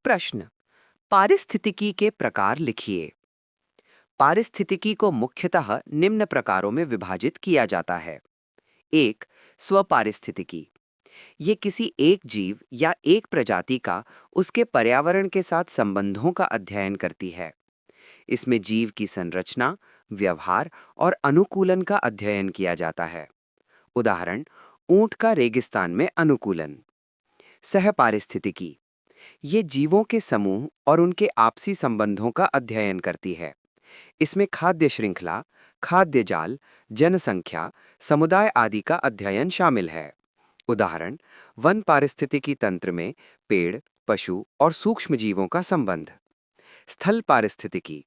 प्रश्न। पारिस्थितिकी के प्रकार लिखिए। पारिस्थितिकी को मुख्यतः निम्न प्रकारों में विभाजित किया जाता है। एक, स्वपारिस्थितिकी। ये किसी एक जीव या एक प्रजाति का उसके पर्यावरण के साथ संबंधों का अध्ययन करती है। इसमें जीव की संरचना, व्यवहार और अनुकूलन का अध्ययन किया जाता है। उदाहरण, ऊंट का रेगिस्तान में अनुकूलन। सहपारिस्थितिकी ये जीवों के समूह और उनके आपसी संबंधों का अध्ययन करती है। इसमें खाद्य श्रृंखला, खाद्य जाल, जनसंख्या, समुदाय आदि का अध्ययन शामिल है। उदाहरण, वन पारिस्थितिकी तंत्र में पेड़, पशु और सूक्ष्म जीवों का संबंध। स्थल पारिस्थितिकी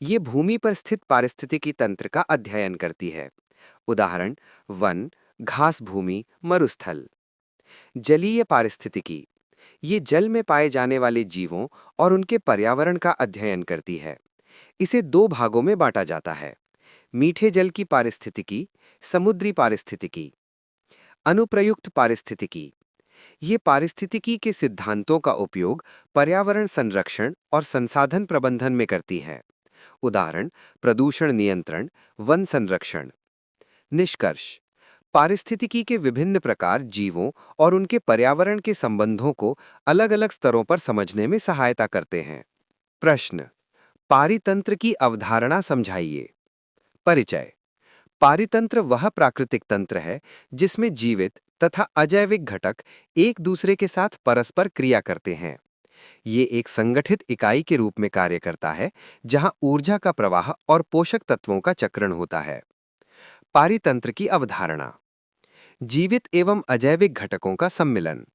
ये भूमि पर स्थित पारिस्थितिकी तंत्र का अध्ययन करती है। उदाहरण, वन, घास भूमि, मरुस्थल। जलीय पारिस्थितिकी ये जल में पाए जाने वाले जीवों और उनके पर्यावरण का अध्ययन करती है। इसे दो भागों में बांटा जाता है: मीठे जल की पारिस्थितिकी, समुद्री पारिस्थितिकी। अनुप्रयुक्त पारिस्थितिकी ये पारिस्थितिकी के सिद्धांतों का उपयोग पर्यावरण संरक्षण और संसाधन प्रबंधन में करती है। उदाहरण, प्रदूषण नियंत्रण, वन संरक्षण। निष्कर्ष, पारिस्थितिकी के विभिन्न प्रकार जीवों और उनके पर्यावरण के संबंधों को अलग-अलग स्तरों पर समझने में सहायता करते हैं। प्रश्न, पारितंत्र की अवधारणा समझाइए। परिचय। पारितंत्र वह प्राकृतिक तंत्र है जिसमें जीवित तथा अजैविक घटक एक दूसरे के साथ परस्पर क्रिया करते हैं। ये एक संगठित इकाई के रूप में कार्य करता है जहां ऊर्जा का प्रवाह और पोषक तत्वों का चक्रण होता है। पारितंत्र की अवधारणा: जीवित एवं अजैविक घटकों का सम्मिलन।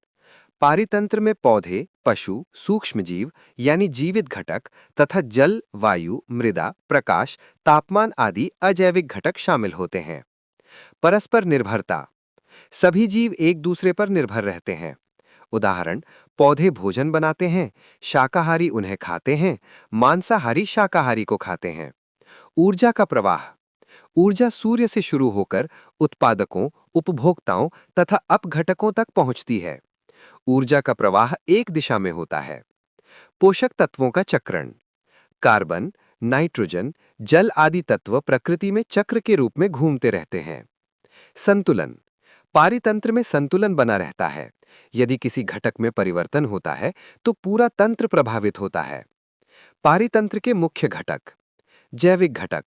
पारितंत्र में पौधे, पशु, सूक्ष्मजीव यानी जीवित घटक तथा जल, वायु, मृदा, प्रकाश, तापमान आदि अजैविक घटक शामिल होते हैं। परस्पर निर्भरता: सभी जीव एक दूसरे पर निर्भर रहते हैं। उदाहरण, पौधे भोजन बनाते हैं, शाकाहारी उन्हें खाते हैं, मांसाहारी शाकाहारी को खाते हैं। ऊर्जा का प्रवाह: ऊर्जा सूर्य से शुरू होकर उत्पादकों, उपभोक्ताओं तथा अपघटकों तक पहुंचती है। ऊर्जा का प्रवाह एक दिशा में होता है। पोषक तत्वों का चक्रण: कार्बन, नाइट्रोजन, जल आदि तत्व प्रकृति में चक्र के रूप में घूमते रहते हैं। संतुलन: पारितंत्र में संतुलन बना रहता है। यदि किसी घटक में परिवर्तन होता है तो पूरा तंत्र प्रभावित होता है। पारितंत्र के मुख्य घटक: जैविक घटक,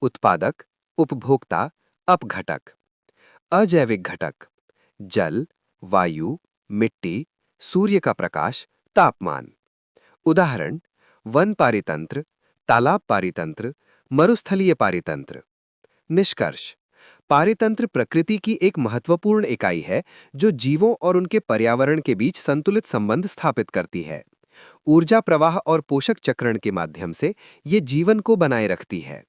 उत्पादक, उपभोक्ता, अपघटक। अजैविक घटक: जल, वायु, मिट्टी, सूर्य का प्रकाश, तापमान। उदाहरण, वन पारितंत्र, तालाब पारितंत्र, मरुस्थलीय पारितंत्र। निष्कर्ष, पारितंत्र प्रकृति की एक महत्वपूर्ण इकाई है जो जीवों और उनके पर्यावरण के बीच संतुलित संबंध स्थापित करती है। ऊर्जा प्रवाह और पोषक चक्रण के माध्यम से ये जीवन को बनाए रखती है।